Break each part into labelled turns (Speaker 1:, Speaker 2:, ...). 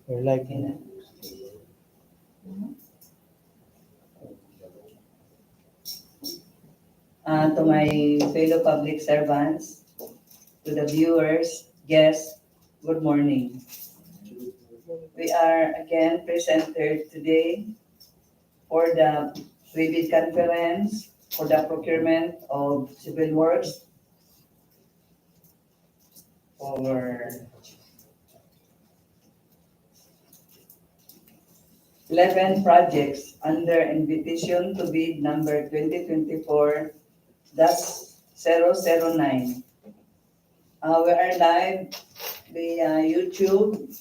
Speaker 1: You're liking it.
Speaker 2: To my fellow public servants, to the viewers, guests, good morning. We are again presented today for the pre-bid conference for the procurement of civil works for 11 projects under invitation to bid number 2024-009. We are live via YouTube,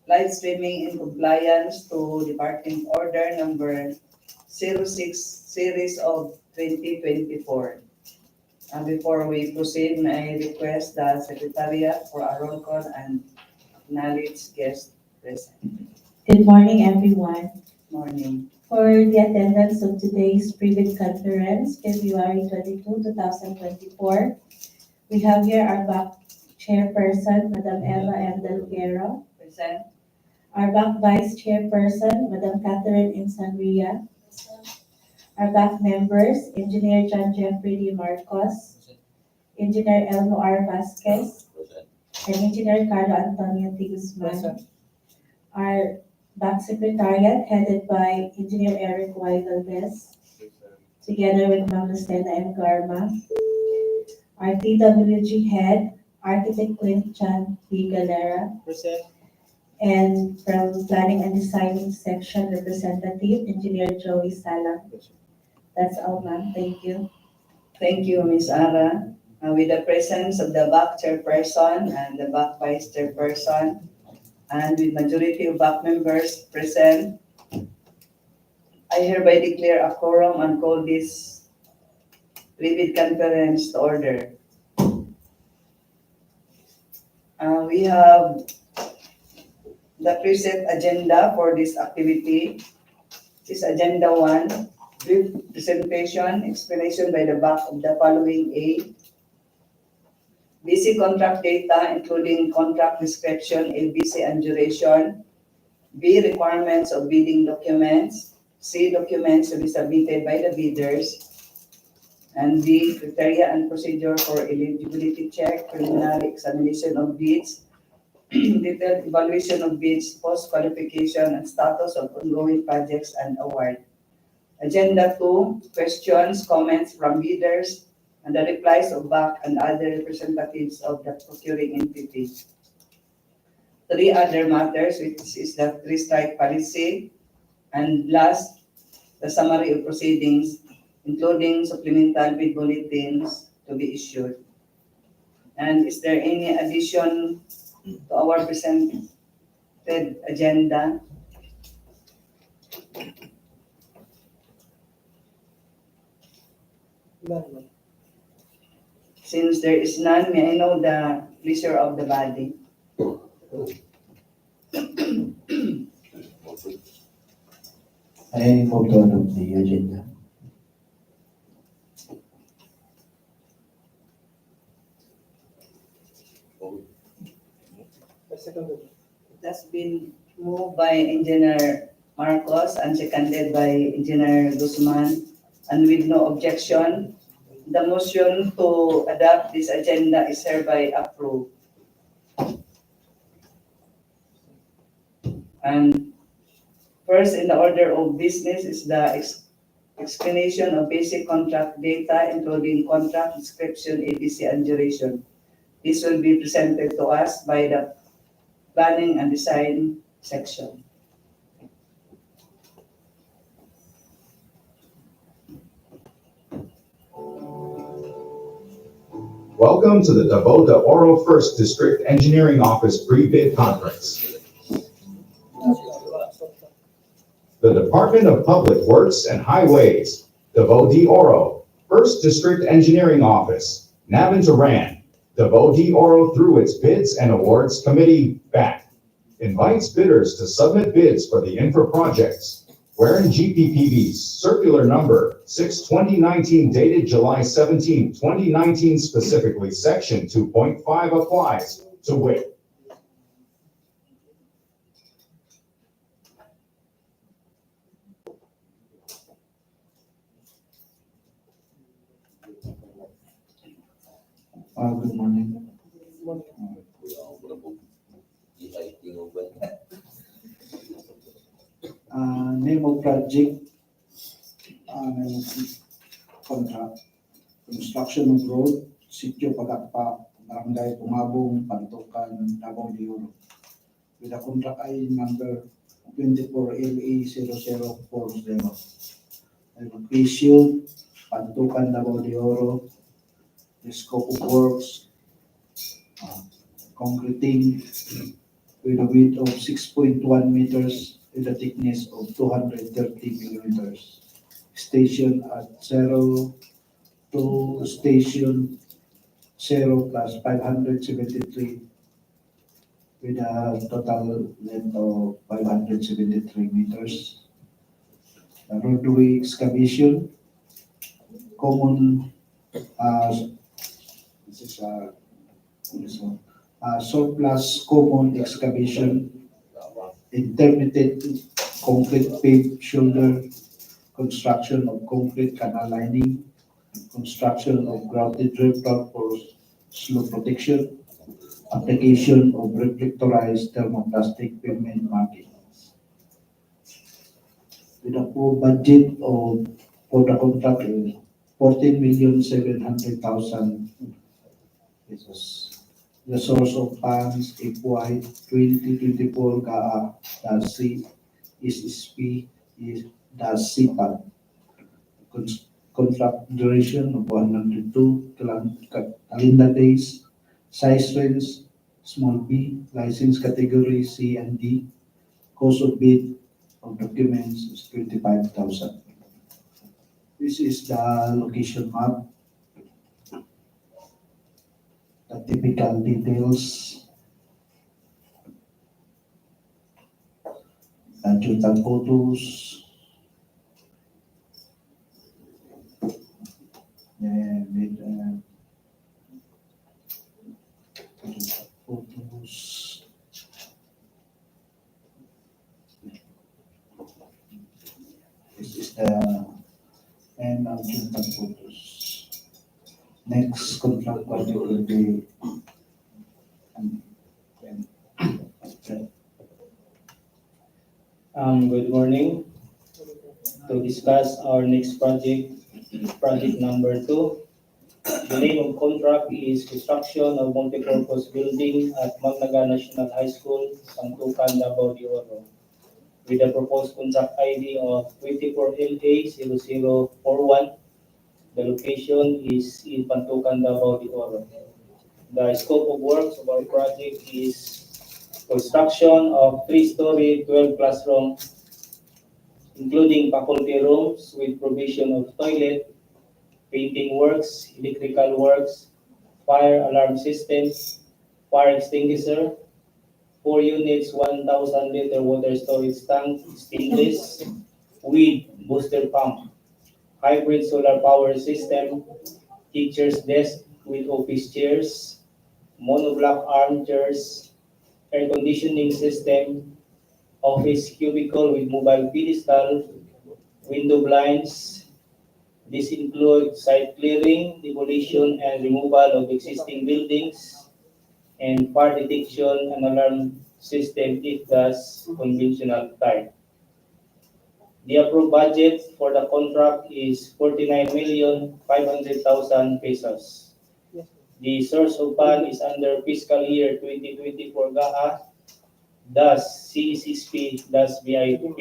Speaker 2: live streaming in compliance to Department Order number 06 series of 2024. Before we proceed, may I request the Secretariat for a roll call and acknowledge guests present.
Speaker 3: Good morning, everyone.
Speaker 2: Morning.
Speaker 3: For the attendance of today's pre-bid conference, February 22, 2024, we have here our back chairperson, Madam Eva M. Delguero.
Speaker 2: Present.
Speaker 3: Our back vice chairperson, Madam Catherine Insanria. Our back members, Engineer John Jeffrey D. Marcos, Engineer Elmo R. Vasquez, and Engineer Carlo Antonio T. Guzman. Our back secretariat, headed by Engineer Eric Y. Valdez, together with Ma'am Lucena M. Garma. Our DWG head, Architect Clint Chan P. Galera.
Speaker 1: Present.
Speaker 3: And from Planning and Designing Section Representative, Engineer Joey Sala. That's all, ma'am. Thank you.
Speaker 2: Thank you, Ms. Ara. With the presence of the back chairperson and the back vice chairperson, and with majority of back members present, I hereby declare a quorum and call this pre-bid conference to order. We have the preset agenda for this activity. This is agenda 1, brief presentation, explanation by the back of the following: A, basic contract data, including contract description, LBC and duration. B, requirements of bidding documents. C, documents to be submitted by the bidders. And D, criteria and procedure for eligibility check, preliminary examination of bids, detailed evaluation of bids, post-qualification, and status of ongoing projects and award. Agenda 2, questions, comments from bidders, and the replies of BAC and other representatives of the procuring entity. 3 other matters, which is the 3-strike policy, and last, the summary of proceedings, including supplemental bid bulletins to be issued. And is there any addition to our presented agenda? Since there is none, may I know the pleasure of the body?
Speaker 1: I move to adopt the agenda.
Speaker 2: It has been moved by Engineer Marcos and seconded by Engineer Guzman, and with no objection, the motion to adopt this agenda is hereby approved. And first in the order of business is the explanation of basic contract data, including contract description, ABC, and duration. This will be presented to us by the Planning and Design section.
Speaker 4: Welcome to the Davao de Oro 1st District Engineering Office Pre-Bid Conference. The Department of Public Works and Highways, Davao de Oro, 1st District Engineering Office, Navantaran, Davao de Oro through its Bids and Awards Committee, BAC, invites bidders to submit bids for the infra projects, wherein GPPB's Circular Number 6/2019 dated July 17, 2019, specifically Section 2.5 applies, to wit.
Speaker 1: Good morning. Name of project, name of contract, construction of road, Sitio Pagakpak, Barangay Bongabong, Pantukan, Davao de Oro. With a contract ID number 24LA0040. Location, Pantukan, Davao de Oro. The scope of works, concreting with a width of 6.1 meters with a thickness of 230 millimeters. Station at 0 to station 0 plus 573 with a total length of 573 meters. Roadway excavation, common, this is this one. Surplus common excavation, intermittent concrete paved shoulder, construction of concrete canal lining, construction of grouted riprap for slope protection, application of reflectorized thermoplastic pavement markings. With a full budget of for the contract is 14,700,000 pesos. The source of funds FY 2024 GAA-C is SP is CPAD. Contract duration of 102 calendar days. Size range small b. License category C and D. Cost of bid of documents is 25,000. This is the location map. The typical details. Adjutant photos. With photos. This is the and adjutant photos. Next contract project will be
Speaker 5: Good morning. To discuss our next project, project number 2. The name of contract is construction of multipurpose building at Magnaga National High School, Pantukan, Davao de Oro, with a proposed contract ID of 24LA0041. The location is in Pantukan, Davao de Oro. The scope of works of our project is construction of 3-story 12 classroom, including faculty rooms with provision of toilet, painting works, electrical works, fire alarm system, fire extinguisher, 4 units, 1,000 liter water storage tank, stainless, with booster pump, hybrid solar power system, teacher's desk with office chairs, monoblock armchairs, air conditioning system, office cubicle with mobile pedestal, window blinds. This includes site clearing, demolition, and removal of existing buildings, and fire detection and alarm system if that's conventional type. The approved budget for the contract is 49,500,000 pesos. The source of fund is under fiscal year 2024 GAA, thus CSSP-VIP.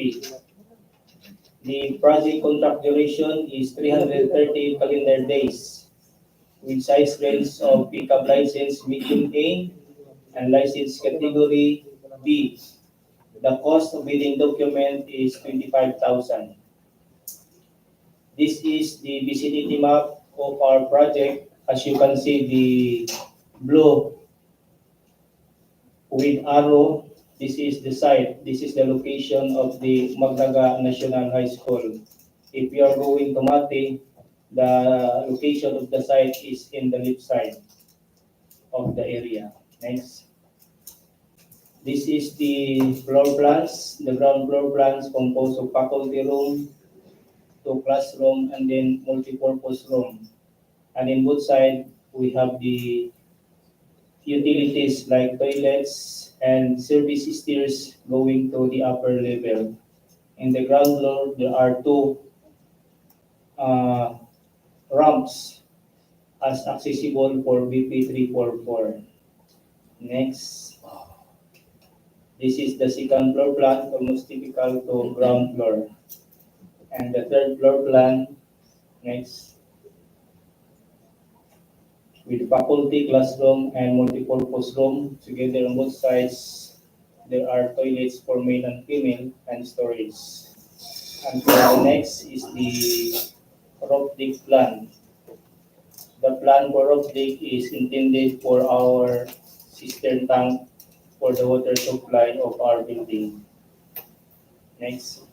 Speaker 5: The project contract duration is 330 calendar days, with size range of pickup license medium A and license category B. The cost of bidding document is 25,000. This is the vicinity map of our project. As you can see, the blue with arrow, this is the site. This is the location of the Magnaga National High School. If you are going to Mati, the location of the site is in the left side of the area. Next. This is the floor plans. The ground floor plans composed of faculty room, 2 classroom, and then multi-purpose room. And in both sides, we have the utilities like toilets and service stairs going to the upper level. In the ground floor, there are two ramps as accessible for BP 344. Next, this is the second floor plan, almost typical to ground floor. And the third floor plan, next, with faculty classroom and multipurpose room together on both sides. There are toilets for male and female and storage. And for the next is the roof deck plan. The plan for roof deck is intended for our cistern tank for the water supply of our building. Next.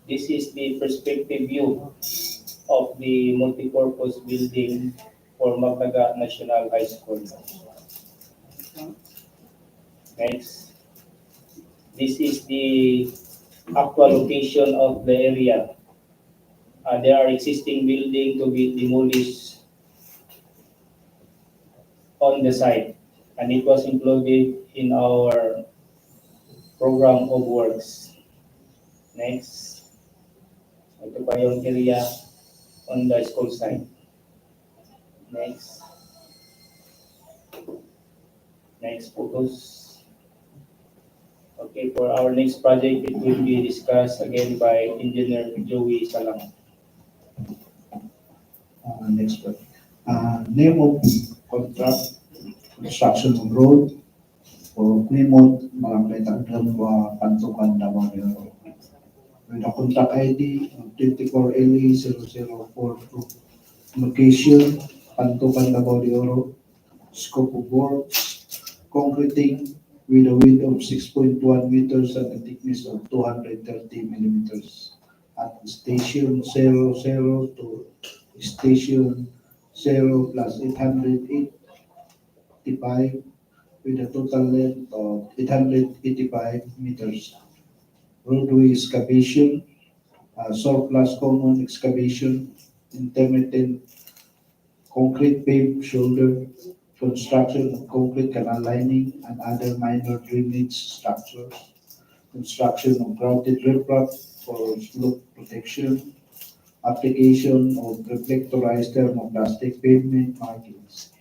Speaker 5: This is the perspective view of the multipurpose building for Magnaga National High School. Next. This is the actual location of the area. There are existing buildings to be demolished on the site, and it was included in our program of works. Next. Ito pa yung area on the school site. Next. Next photos. Okay, for our next project, it will be discussed again by Engineer Joey Salang.
Speaker 1: Next one. Name of contract, construction of road for Limot, Barangay Tagdangua, Pantukan, Davao de Oro. With a contract ID of 24LE0042. Location, Pantukan, Davao de Oro. Scope of work, concreting with a width of 6.1 meters and a thickness of 230 millimeters. At station 00 to station 0 plus 885 with a total length of 885 meters. Roadway excavation, surplus common excavation, intermittent concrete paved shoulder, construction of concrete canal lining and other minor drainage structures, construction of grouted riprap for slope protection, application of reflectorized thermoplastic pavement markings.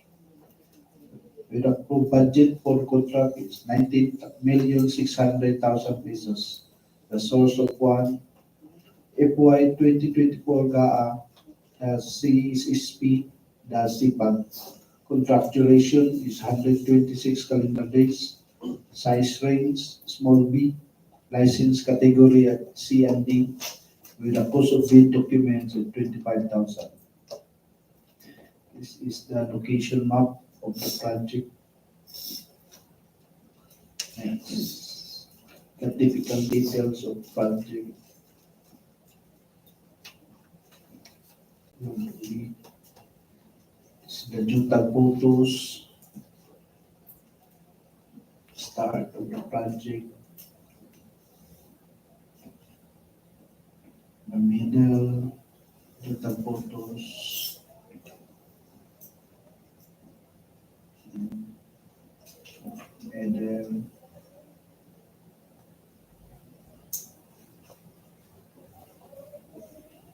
Speaker 1: With approved budget for contract is 19,600,000 pesos. The source of one FY 2024 GAA CSSP CPAG. Contract duration is 126 calendar days. Size range small b. License category at C and D with a cost of bid documents of 25,000. This is the location map of the project. Next, the typical details of project. It's the digital photos. Start of the project. The middle, digital photos. Middle.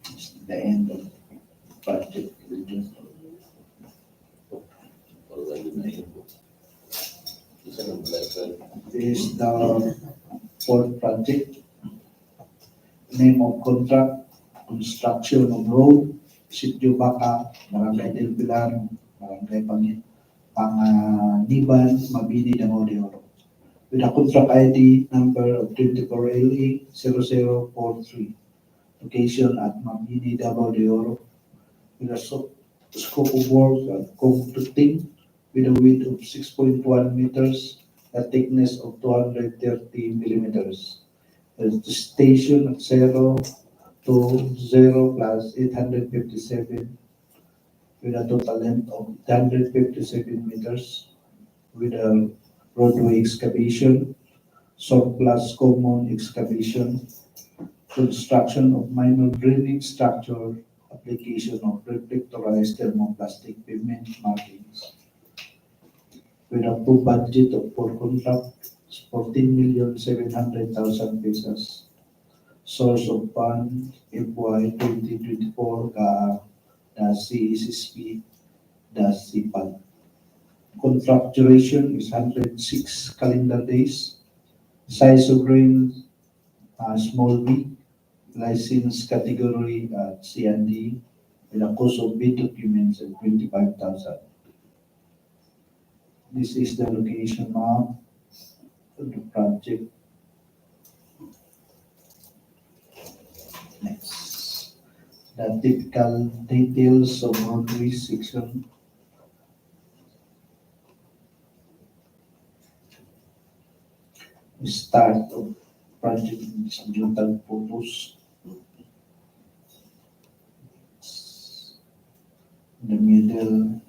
Speaker 1: It's the end of the project. This is the fourth project. Name of contract, construction of road, Sitio Vaca, Barangay Pilar, Barangay Panganiban, Mabini, Davao de Oro. With a contract ID number of 24LE0043. Location at Mabini, Davao de Oro. With a scope of work at concreting with a width of 6.1 meters, a thickness of 230 millimeters. The station at 0 to 0 plus 857 with a total length of 157 meters with a roadway excavation, surplus common excavation, construction of minor drainage structure application of reflectorized thermoplastic pavement markings. With approved budget of for contract 14,700,000 pesos. Source of fund FY 2024 the CSSP the CPAD. Contract duration is 106 calendar days. Size of grain small B. License category C and D. With a cost of bid documents at 25,000. This is the location map of the project. Next, the typical details of roadway section. Start of project is digital photos. The middle.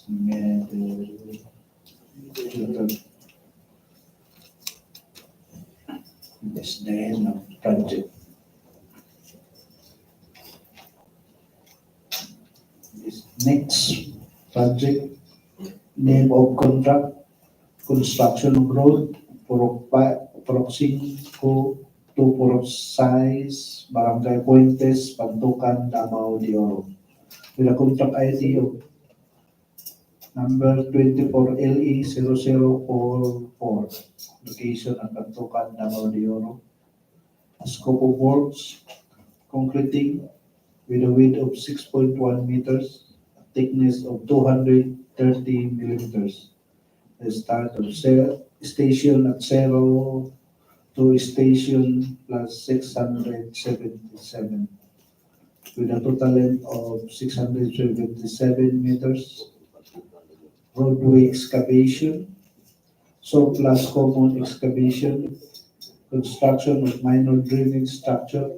Speaker 1: Middle. Digital. This the end of the project. This next project name of contract construction of road Purok 5 to Purok size Barangay Fuentes, Pantukan, Davao de Oro. With a contract ID of number 24LE0044, location at Pantukan, Davao de Oro. Scope of works, concreting with a width of 6.1 meters, thickness of 230 millimeters. The start of station at 0 to station plus 677 with a total length of 677 meters. Roadway excavation, surplus common excavation, construction of minor drainage structure,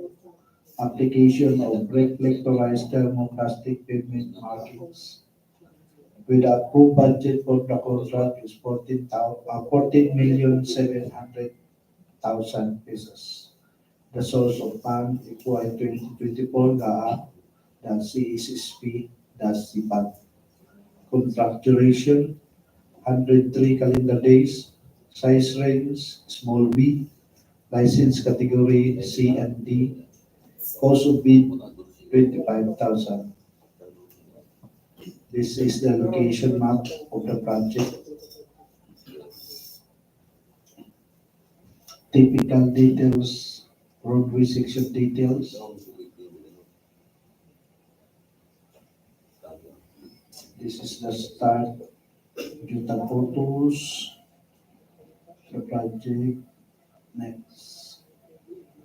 Speaker 1: application of reflectorized thermoplastic pavement markings. With approved budget for the contract is 14,700,000 pesos. The source of fund FY 2024 the CSSP the CPAD. Contract duration 103 calendar days. Size range small B. License category C and D. Cost of bid 25,000. This is the location map of the project. Typical details, roadway section details. This is the start, digital photos, the project. Next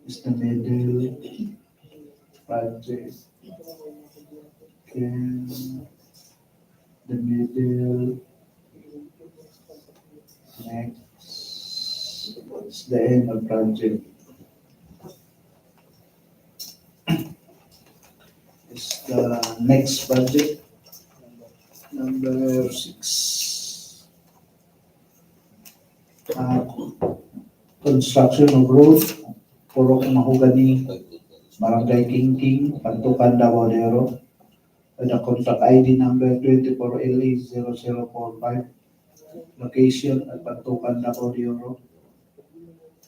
Speaker 1: is the middle project. And the middle. Next is the end of project. It's the next project. Number 6. Construction of road, Purok Mahogany, Barangay Kingking, Pantukan, Davao de Oro. The contract ID number 24LE0045. Location at Pantukan, Davao de Oro.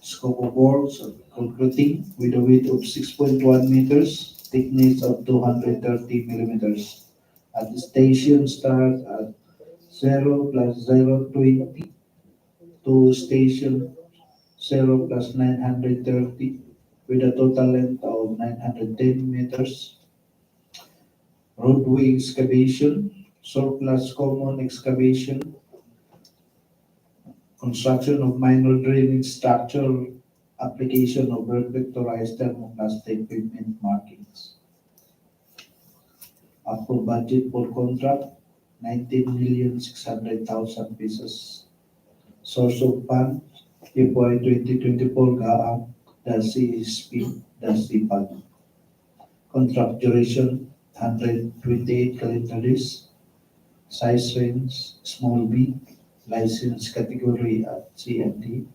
Speaker 1: Scope of works, concreting with a width of 6.1 meters, thickness of 230 millimeters. At the station start at 0 plus 020 to station 0 plus 930 with a total length of 910 meters. Roadway excavation, surplus common excavation, construction of minor drainage structure, application of reflectorized thermoplastic pavement markings. Approved budget for contract 19,600,000 pesos. Source of fund FY 2024 the CSP the CPAD. Contract duration 128 calendar days. Size range small B. License category at C and D.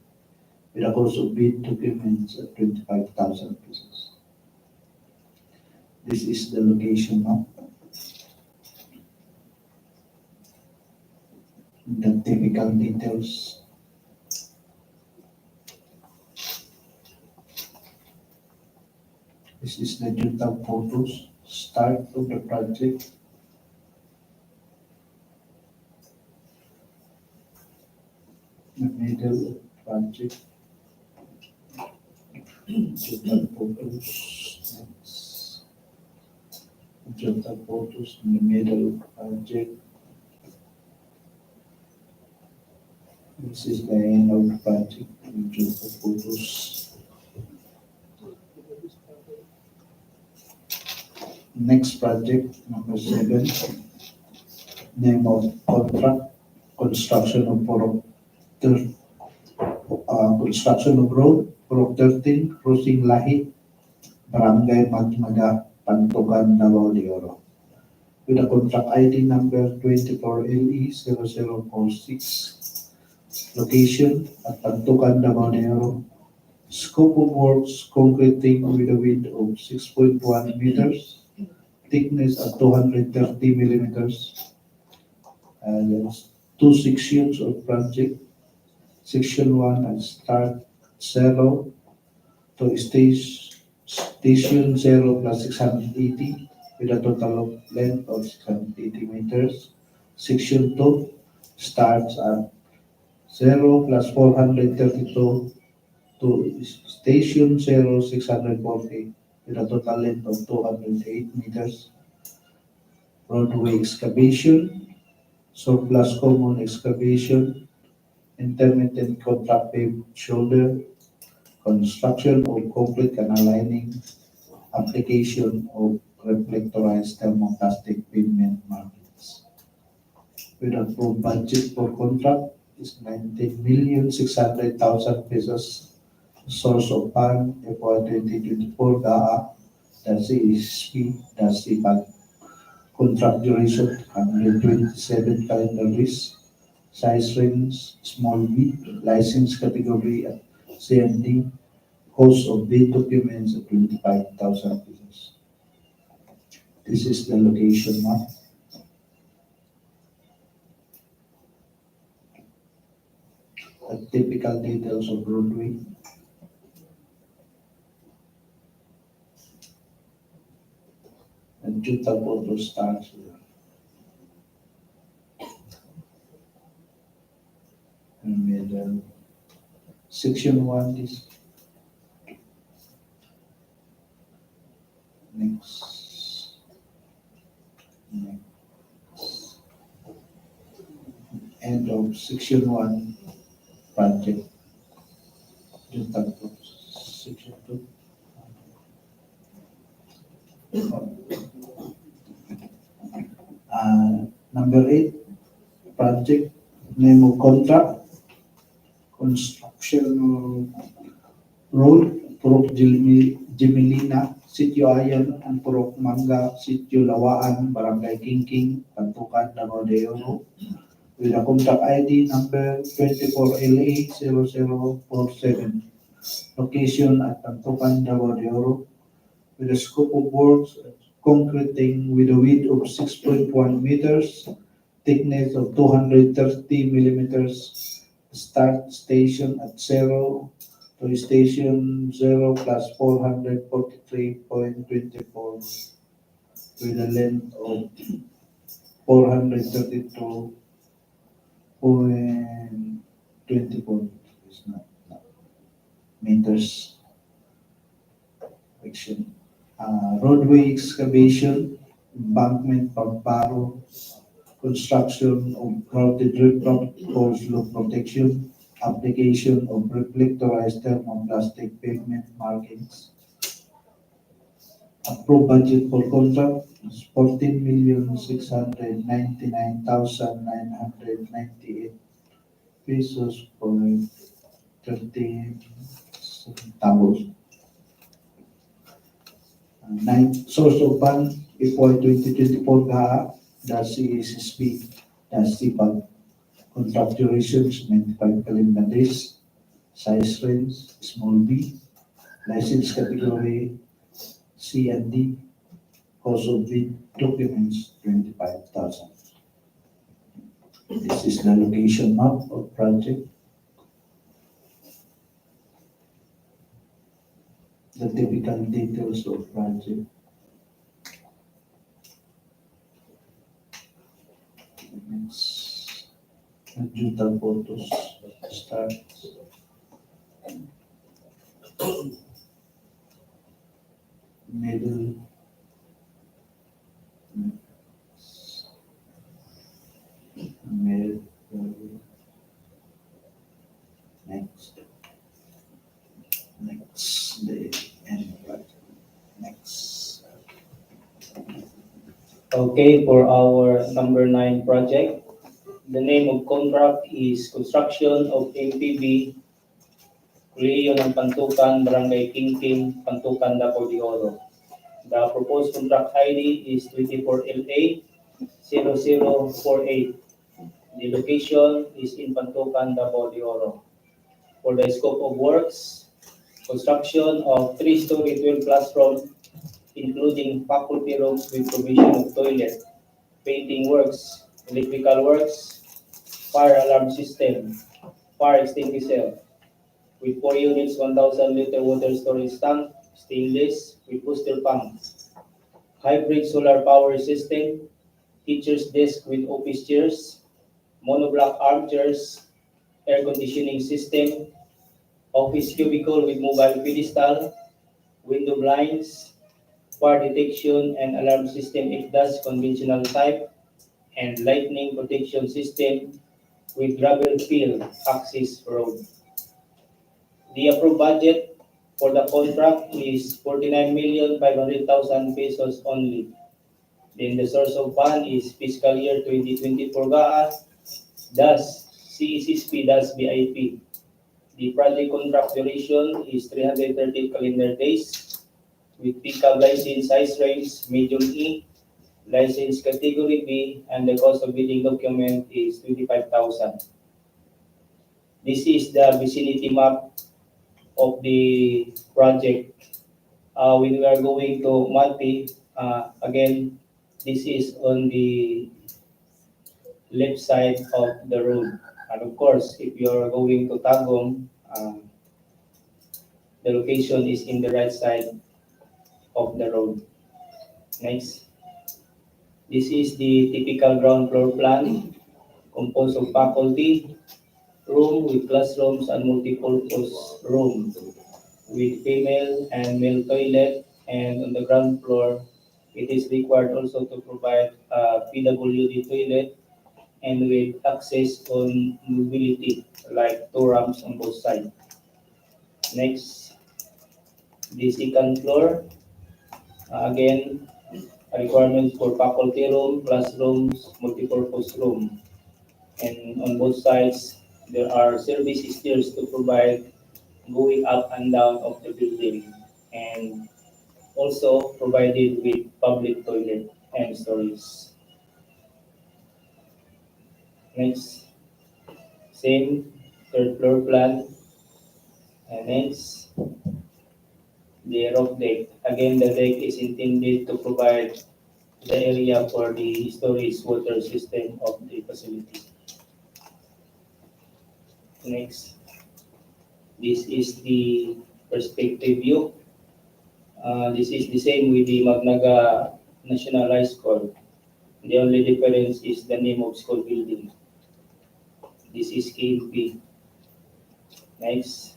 Speaker 1: with a cost of bid documents at 25,000 pesos. This is the location map. The typical details. This is the junta photos, start of the project. The middle of the project. Junta photos. Next. Junta photos in the middle of the project. This is the end of the project. Junta photos. Next project, number 7, name of contract, construction of Purok, construction of road, Purok 13, crossing Lahi, Barangay Magnaga, Pantukan, Davao de Oro. With a contract ID number 24LE0046, location at Pantukan, Davao de Oro. Scope of works, concreting with a width of 6.1 meters. Thickness at 230 millimeters. There's 2 sections of project. Section 1 at start 0 to station 0 plus 680 with a total of length of 680 meters. Section 2 starts at 0 plus 432 to station 0 640 with a total length of 208 meters. Roadway excavation, surplus common excavation, intermittent contract paved shoulder, construction of concrete canal lining, application of reflectorized thermoplastic pavement markings. With approved budget for contract is 19,600,000 pesos. Source of fund FY 2024 DAA, that's CSP, that's CPAG. Contract duration 127 calendar days. Size range small b, license category C and D. Cost of bid documents at 25,000 pesos. This is the location map. The typical details of roadway. And junta photo starts here. And middle. Section 1 is next. End of section 1 project. Junta photo. Section 2. Number 8, project name of contract, construction road, Purok Gemelina, Sitio Ayan, and Purok Mangga, Sitio Lawaan, Barangay Kingking, Pantukan, Davao de Oro, with a contract ID number 24LA0047, location at Pantukan, Davao de Oro, with a scope of works concreting with a width of 6.1 meters, thickness of 230 millimeters, start station at 0 to station 0 plus 443.24 with a length of 432.24 meters. Section. Roadway excavation, embankment, pamparo, construction of grouted riprap for slope protection, application of reflectorized thermoplastic pavement markings. Approved budget for contract is 14,699,998 pesos for 13 centavos. Source of fund FY 2024 DAA, that's CSSP, that's CPAG. Contract duration is 95 calendar days. size range, small b, license category C and D, cost of bid documents 25,000. This is the location map of project. The typical details of project. Next, digital photos start. Middle. Middle. Next. Next, the end project. Next.
Speaker 5: Okay, for our number 9 project, the name of contract is Construction of MPB, Creation ng Pantukan, Barangay Kingking, Pantukan, Davao de Oro. The proposed contract ID is 24LA 0048. The location is in Pantukan, Davao de Oro. For the scope of works, construction of 3-story 12 classroom, including faculty rooms with provision of toilet, painting works, electrical works, fire alarm system, fire extinguisher, with 4 units, 1,000-liter water storage tank, stainless, with booster pump, hybrid solar power system, teacher's desk with office chairs, monoblock armchairs, air conditioning system, office cubicle with mobile pedestal, window blinds, fire detection and alarm system if that's conventional type, and lightning protection system with gravel fill access road. The approved budget for the contract is 49,500,000 pesos only. Then the source of fund is fiscal year 2024 GAA, thus CECSP, thus BIP. The project contract duration is 330 calendar days with pickup license size range medium E, license category B, and the cost of bidding document is 25,000. This is the vicinity map of the project. When we are going to Mati, again, this is on the left side of the road. And of course, if you are going to Tagum, the location is in the right side of the road. Next. This is the typical ground floor plan composed of faculty room with classrooms and multipurpose room with female and male toilet, and on the ground floor, it is required also to provide a PWD toilet and with access on mobility, like 2 ramps on both sides. Next, the second floor, again, requirements for faculty room, classrooms, multipurpose room. And on both sides, there are service stairs to provide going up and down of the building, and also provided with public toilet and storage. Next, same third floor plan. And next, the roof deck. Again, the deck is intended to provide the area for the storage water system of the facility. Next, this is the perspective view. This is the same with the Magnaga National High School. The only difference is the name of school building. This is KMP. Next,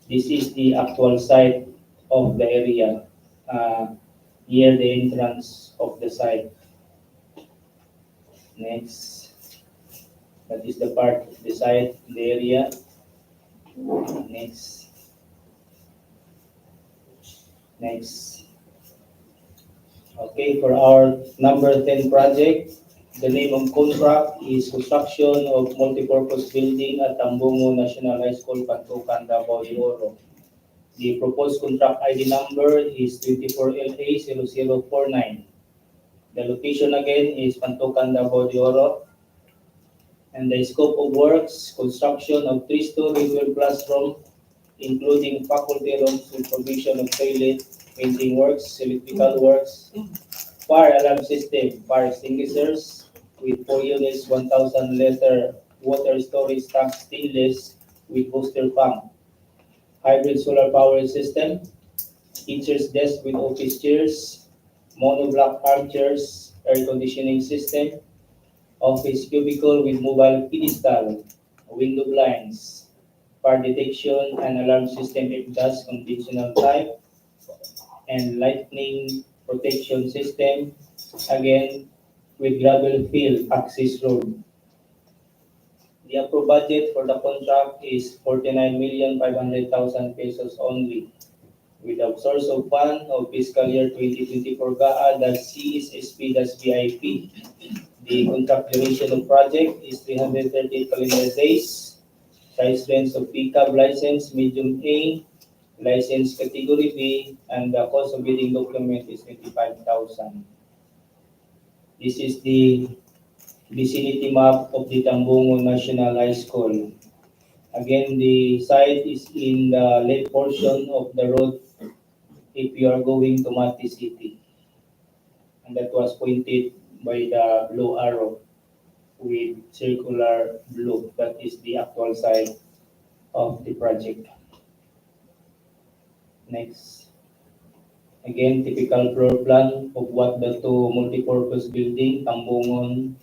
Speaker 5: this is the actual site of the area near the entrance of the site. Next, that is the part of the site, the area. Next. Next. Okay, for our number 10 project, the name of contract is Construction of Multipurpose Building at Tambungo National High School, Pantukan, Davao de Oro. The proposed contract ID number is 24LA0049. The location again is Pantukan, Davao de Oro. And the scope of works, construction of three-story 12 classroom, including faculty rooms with provision of toilet, painting works, electrical works, fire alarm system, fire extinguishers with 4 units, 1,000 liter water storage tank stainless with booster pump, hybrid solar power system, teacher's desk with office chairs, monoblock armchairs, air conditioning system, office cubicle with mobile pedestal, window blinds, fire detection and alarm system if gas conventional type, and lightning protection system, again with gravel fill access road. The approved budget for the contract is 49,500,000 pesos only, with a source of fund of fiscal year 2024 GA-CSSP-VIP. The contract duration of project is 330 calendar days. Size range of pickup license medium A, license category B, and the cost of bidding document is 25,000. This is the vicinity map of the Tambungo National High School. Again, the site is in the left portion of the road if you are going to Mati City. And that was pointed by the blue arrow with circular blue. That is the actual site of the project. Next. Again, typical floor plan of what the two multipurpose building, Tambungon,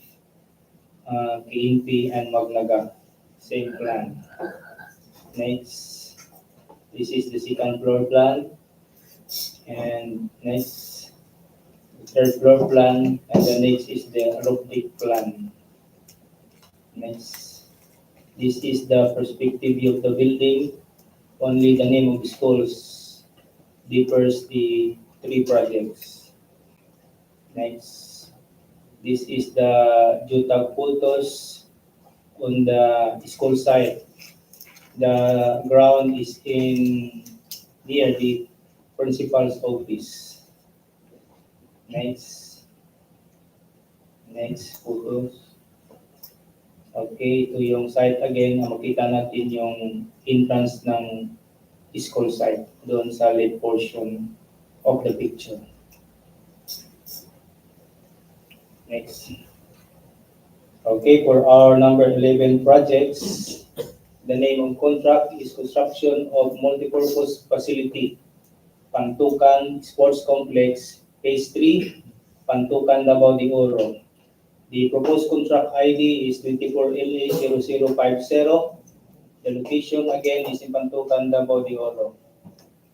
Speaker 5: KNP, and Magnaga. Same plan. Next. This is the second floor plan. And next, third floor plan. And the next is the roof deck plan. Next. This is the perspective view of the building. Only the name of the schools differs the three projects. Next. This is the JUTAG photos on the school site. The ground is in near the principal's office. Next. Next photos. Okay, ito yung site again. Makita natin yung entrance ng school site doon sa left portion of the picture. Next. Okay, for our number 11 projects, the name of contract is construction of multipurpose facility, Pantukan Sports Complex, Phase 3, Pantukan Davao de Oro. The proposed contract ID is 24LA0050. The location again is in Pantukan, Davao de Oro.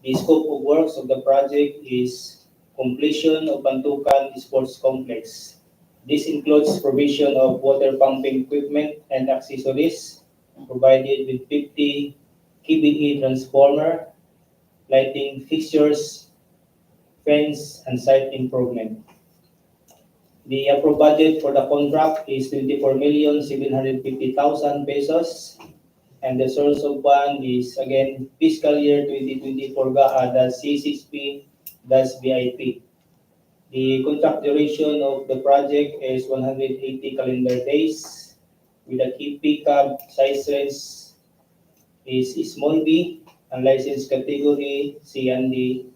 Speaker 5: The scope of works of the project is completion of Pantukan Sports Complex. This includes provision of water pumping equipment and accessories, provided with 50 kVA transformer, lighting fixtures, fence, and site improvement. The approved budget for the contract is 24,750,000 pesos, and the source of fund is again fiscal year 2024 GA-CSSP-VIP. The contract duration of the project is 180 calendar days, with a key pickup size range is small b, and license category C and D,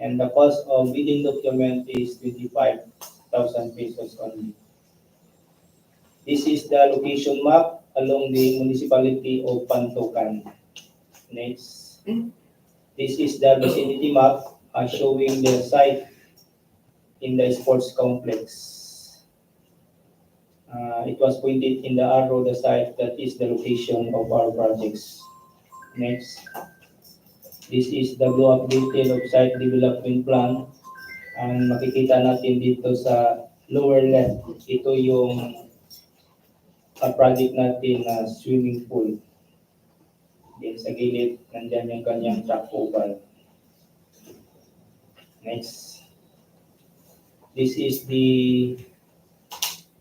Speaker 5: and the cost of bidding document is 25,000 pesos only. This is the location map along the municipality of Pantukan. Next. This is the vicinity map showing the site in the sports complex. It was pointed in the arrow, the site that is the location of our projects. Next. This is the blue updated of site development plan. Ang makikita natin dito sa lower left, ito yung project natin na swimming pool. Then sa gilid, nandyan yung kanyang track oval. Next. This is the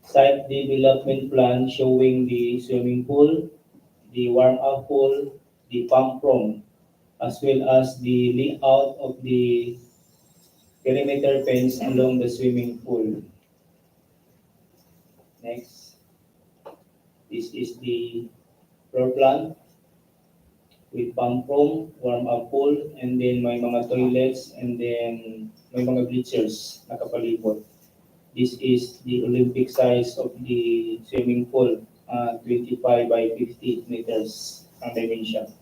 Speaker 5: site development plan showing the swimming pool, the warm-up pool, the pump room, as well as the layout of the perimeter fence along the swimming pool. Next. This is the floor plan with pump room, warm-up pool, and then may mga toilets, and then may mga bleachers nakapalibot. This is the Olympic size of the swimming pool, 25 by 50 meters ang dimension.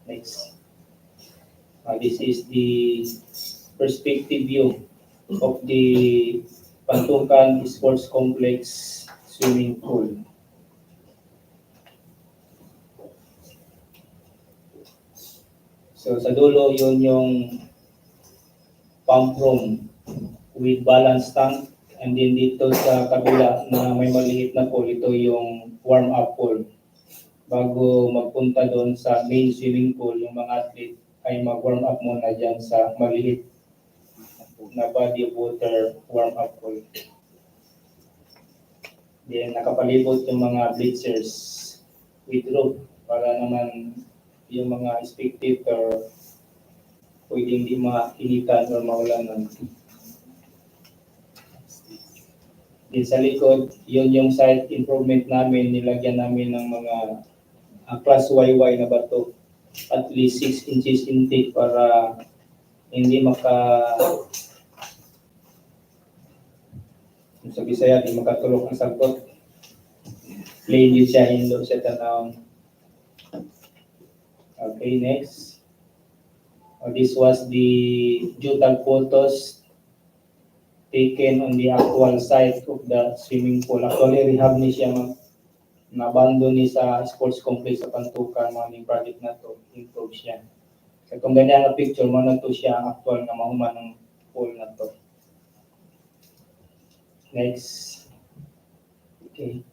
Speaker 5: Next. This is the perspective view of the Pantukan Sports Complex swimming pool. So sa dulo, yun yung pump room with balance tank, and then dito sa kabila na may maliit na pool, ito yung warm-up pool. Bago magpunta doon sa main swimming pool, yung mga athlete ay mag-warm up muna dyan sa maliit na body of water warm-up pool. Then nakapalibot yung mga bleachers with rope para naman yung mga spectator pwedeng di mainitan or maulanan. Din sa likod, yun yung site improvement namin, nilagyan namin ng mga class YY na bato, at least 6 inches intake para hindi sa Bisaya, di makatulog ang sagot. Plain yun siya, hindi siya tanawang. Okay, next. This was the JUTAG photos taken on the actual site of the swimming pool. Actually, rehab ni siya, na-abandon ni sa sports complex sa Pantukan, mga project na to, improve siya. So kung ganyan na picture, na to siya ang actual na mahuman ng pool na to. Next. Okay.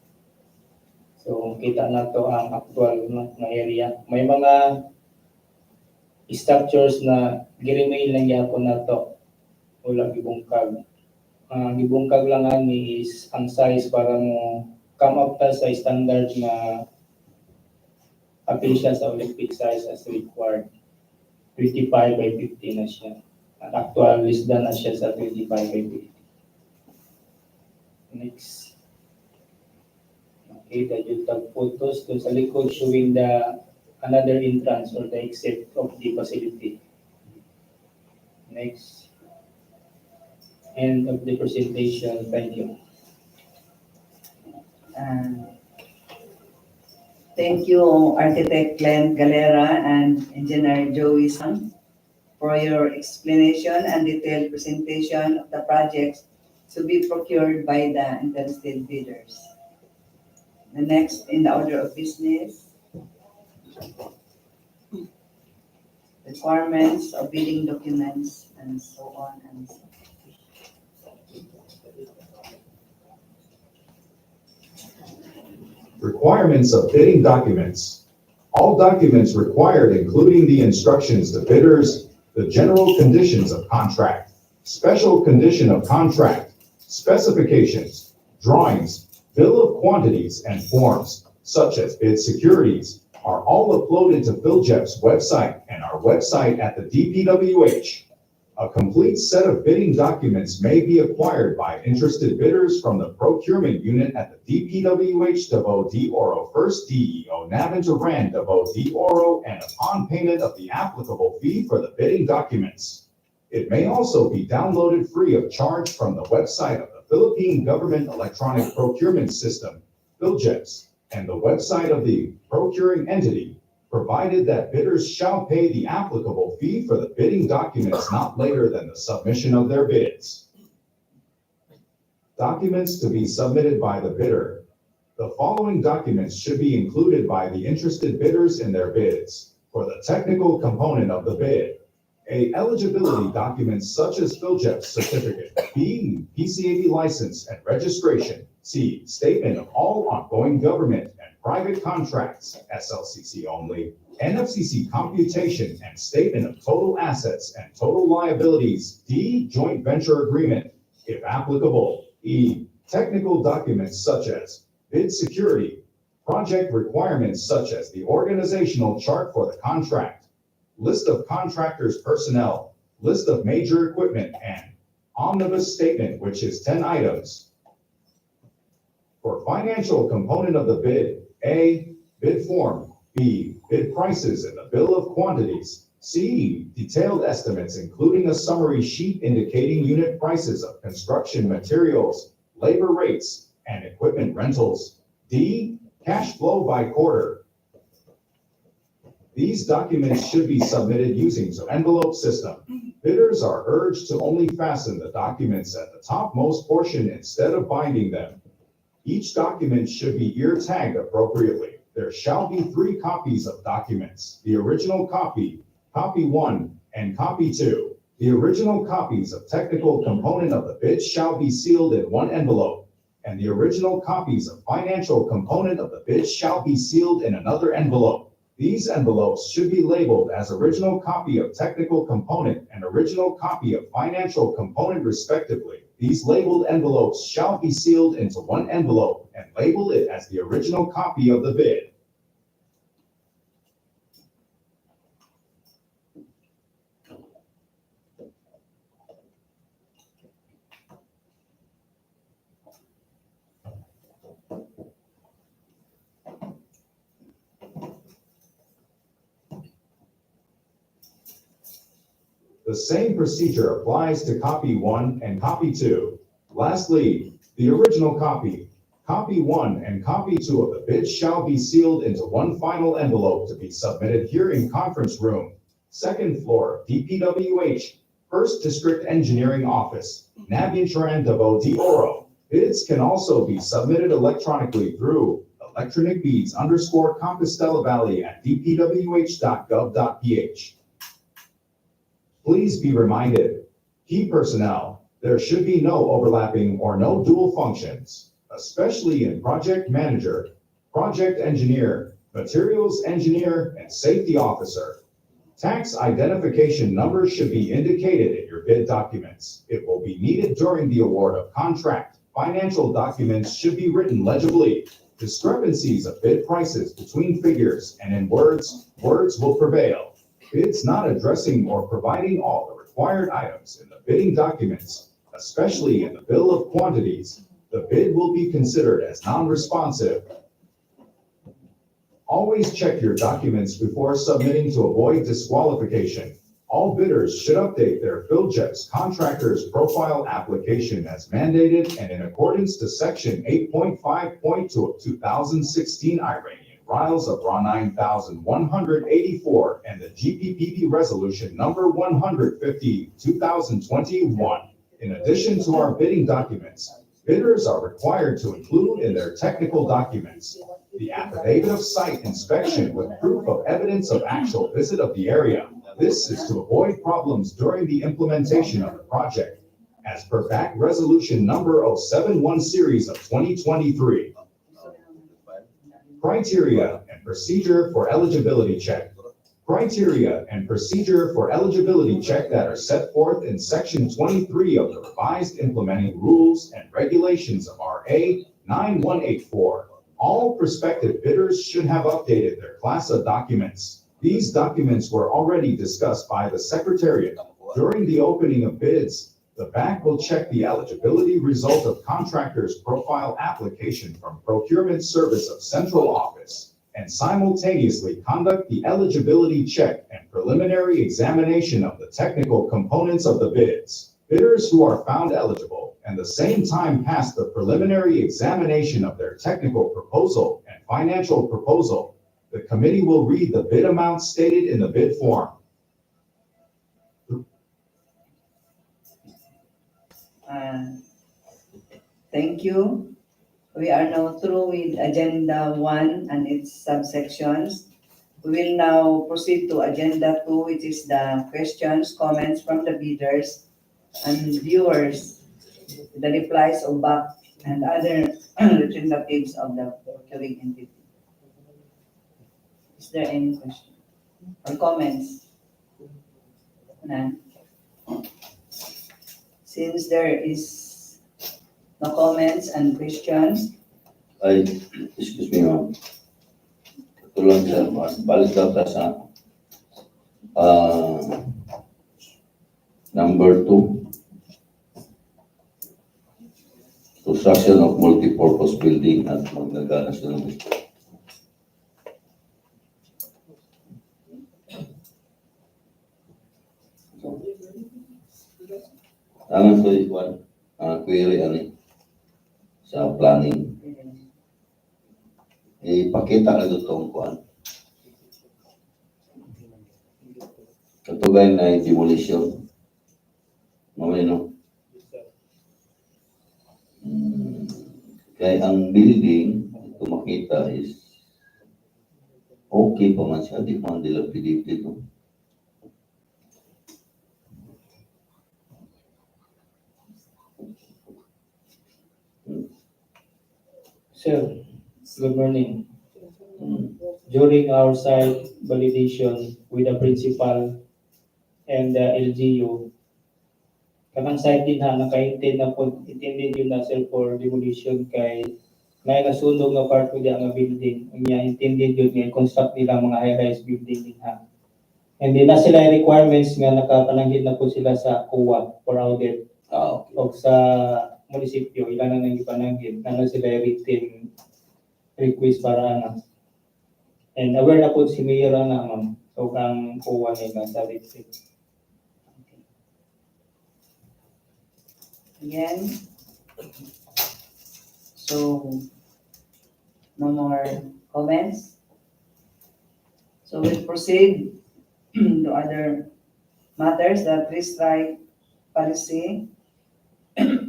Speaker 5: So, kita na to ang actual na area. May mga structures na giremail lang yapon na to. Wala gibungkag. Gibungkag lang ani is ang size para mo come up ta sa standard na appeal siya sa Olympic size as required. 25 by 50 na siya. At actual less than na siya sa 25 by 50. Next. Okay, the JUTAG photos dun sa likod showing the another entrance or the exit of the facility. Next. End of the presentation. Thank you.
Speaker 2: Thank you, Architect Glenn Galera and Engineer Joey Sang, for your explanation and detailed presentation of the projects to be procured by the interested bidders. The next in the order of business, requirements of bidding documents and so on and so on.
Speaker 4: Requirements of bidding documents. All documents required, including the instructions to bidders, the general conditions of contract, special condition of contract, specifications, drawings, bill of quantities, and forms, such as bid securities, are all uploaded to PhilJEP's website and our website at the DPWH. A complete set of bidding documents may be acquired by interested bidders from the procurement unit at the DPWH Davao de Oro 1st DEO Navan Davao de Oro, and upon payment of the applicable fee for the bidding documents. It may also be downloaded free of charge from the website of the Philippine Government Electronic Procurement System, PhilJEPS, and the website of the procuring entity, provided that bidders shall pay the applicable fee for the bidding documents not later than the submission of their bids. Documents to be submitted by the bidder. The following documents should be included by the interested bidders in their bids. For the technical component of the bid, A, eligibility documents such as PhilJEP's certificate. B, PCAB license and registration. C, statement of all ongoing government and private contracts, SLCC only. NFCC computation and statement of total assets and total liabilities. D, joint venture agreement, if applicable. E, technical documents such as bid security, project requirements such as the organizational chart for the contract, list of contractors' personnel, list of major equipment, and omnibus statement, which is 10 items. For For financial component of the bid, A, bid form, B, bid prices and the bill of quantities, C, detailed estimates including a summary sheet indicating unit prices of construction materials, labor rates, and equipment rentals. D, cash flow by quarter. These documents should be submitted using the envelope system. Bidders are urged to only fasten the documents at the topmost portion instead of binding them. Each document should be ear tagged appropriately. There shall be 3 copies of documents: the original copy, copy 1, and copy 2. The original copies of technical component of the bid shall be sealed in one envelope, and the original copies of financial component of the bid shall be sealed in another envelope. These envelopes should be labeled as original copy of technical component and original copy of financial component respectively. These labeled envelopes shall be sealed into one envelope and label it as the original copy of the bid. The same procedure applies to copy 1 and copy 2. Lastly, the original copy, copy 1 and copy 2 of the bid shall be sealed into one final envelope to be submitted here in conference room, 2nd floor, DPWH, 1st District Engineering Office, Davao de Oro. Bids can also be submitted electronically through electronicbids_Compostela Valley at dpwh.gov.ph. Please be reminded, key personnel, there should be no overlapping or no dual functions, especially in project manager, project engineer, materials engineer, and safety officer. Tax identification numbers should be indicated in your bid documents. It will be needed during the award of contract. Financial documents should be written legibly. Discrepancies of bid prices between figures and in words will prevail. Bids not addressing or providing all the required items in the bidding documents, especially in the bill of quantities, the bid will be considered as non-responsive. Always check your documents before submitting to avoid disqualification. All bidders should update their PhilJets contractor's profile application as mandated and in accordance to Section 8.5.2 of 2016 Iranian Riles of RA 9184 and the GPPB Resolution Number 150, 2021. In addition to our bidding documents, bidders are required to include in their technical documents the affidavit of site inspection with proof of evidence of actual visit of the area. This is to avoid problems during the implementation of the project, as per BAC Resolution Number 071 Series of 2023. Criteria and procedure for eligibility check. Criteria and procedure for eligibility check that are set forth in Section 23 of the revised implementing rules and regulations of RA 9184. All prospective bidders should have updated their class of documents. These documents were already discussed by the Secretariat. During the opening of bids, the BAC will check the eligibility result of contractor's profile application from Procurement Service of Central Office and simultaneously conduct the eligibility check and preliminary examination of the technical components of the bids. Bidders who are found eligible and the same time pass the preliminary examination of their technical proposal and financial proposal, the committee will read the bid amount stated in the bid form.
Speaker 2: Thank you. We are now through with Agenda 1 and its subsections. We will now proceed to Agenda 2, which is the questions, comments from the bidders and viewers, the replies of BAC and other representatives of the procuring entity. Is there any question or comments? None. Since there is no comments and questions,
Speaker 6: Excuse me, ma'am. Ito lang sir, balik daw tayo sa number 2. Ito construction of multi-purpose building at Magnaga National District. Ang ito is one, query ani sa planning. Ipakita na ito itong kuan. Katugay na demolition. Mamay no? Kaya ang building, ito makita is okay pa man siya, di pa dilapidated. No?
Speaker 5: Sir, good morning. During our site validation with the principal and the LGU, kanang site din ha, nakaintend na po, intended yun na sir for demolition kay may nasunog na part mo diya nga building. Ang niya intended yun nga construct nila mga high-rise building din ha. And then na sila yung requirements nga nakapananggit na po sila sa COA for audit.
Speaker 6: Okay.
Speaker 5: O sa munisipyo, ilan na nang ipananggit, na sila yung written request para ano. And aware na po si Mayor na ma'am. So ang COA nila sa written.
Speaker 2: Again. So, no more comments. So we'll proceed to other matters, the three-strike policy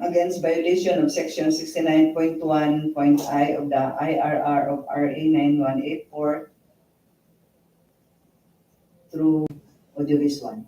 Speaker 2: against violation of section 69.1.I of the IRR of RA 9184 through audiovisual.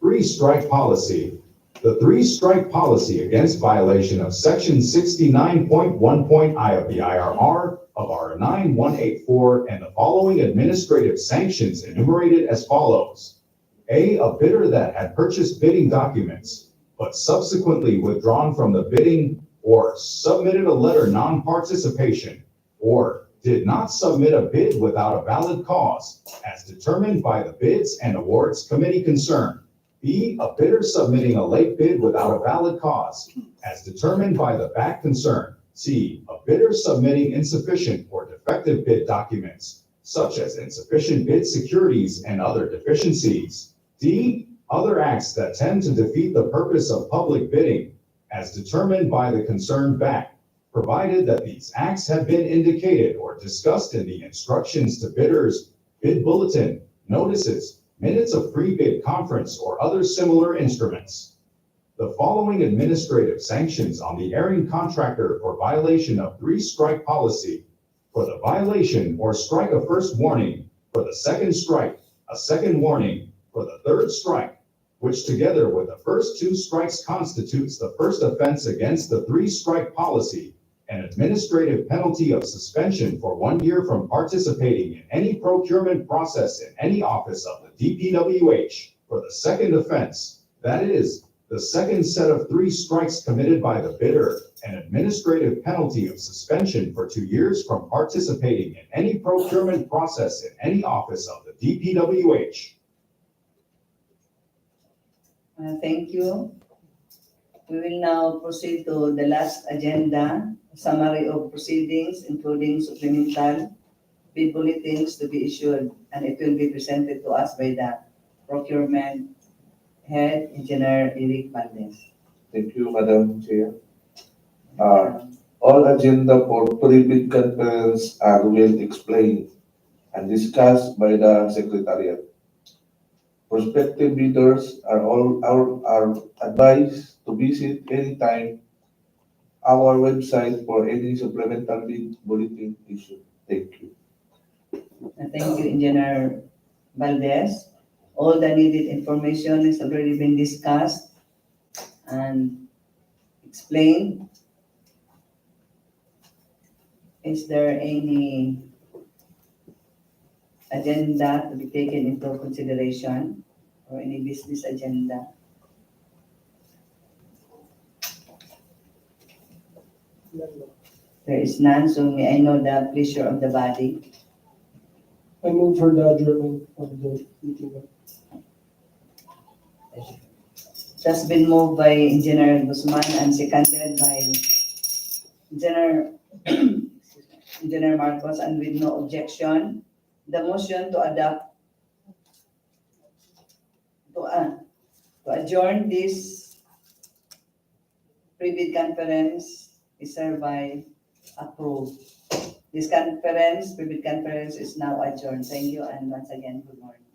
Speaker 4: Three-strike policy. The three-strike policy against violation of section 69.1.I of the IRR of R 9184 and the following administrative sanctions enumerated as follows. A bidder that had purchased bidding documents but subsequently withdrawn from the bidding or submitted a letter non-participation or did not submit a bid without a valid cause as determined by the Bids and Awards Committee concerned. B, a bidder submitting a late bid without a valid cause as determined by the BAC concerned. C, a bidder submitting insufficient or defective bid documents such as insufficient bid securities and other deficiencies. D, other acts that tend to defeat the purpose of public bidding as determined by the concerned BAC, provided that these acts have been indicated or discussed in the instructions to bidders, bid bulletin, notices, minutes of pre-bid conference, or other similar instruments. The following administrative sanctions on the airing contractor for violation of three-strike policy: for the violation or strike a first warning, for the second strike, a second warning, for the third strike, which together with the first two strikes constitutes the first offense against the three-strike policy, an administrative penalty of suspension for 1 year from participating in any procurement process in any office of the DPWH for the second offense, that is, the second set of three strikes committed by the bidder, an administrative penalty of suspension for 2 years from participating in any procurement process in any office of the DPWH.
Speaker 2: Thank you. We will now proceed to the last agenda, summary of proceedings, including supplemental bid bulletins to be issued, and it will be presented to us by the procurement head, Engineer Eric Valdez.
Speaker 7: Thank you, Madam Chair. All agenda for pre-bid conference are well explained and discussed by the Secretariat. Prospective bidders are advised to visit anytime our website for any supplemental bid bulletin issue. Thank you.
Speaker 2: Thank you, Engineer Valdez. All the needed information has already been discussed and explained. Is there any agenda to be taken into consideration or any business agenda? There is none, so may I know the pleasure of the body.
Speaker 8: I move for the adjournment of the meeting.
Speaker 2: It has been moved by Engineer Guzman and seconded by Engineer Engineer Marcos, and with no objection, the motion to adopt to adjourn this pre-bid conference is hereby approved. This conference, pre-bid conference is now adjourned. Thank you, and once again, good morning.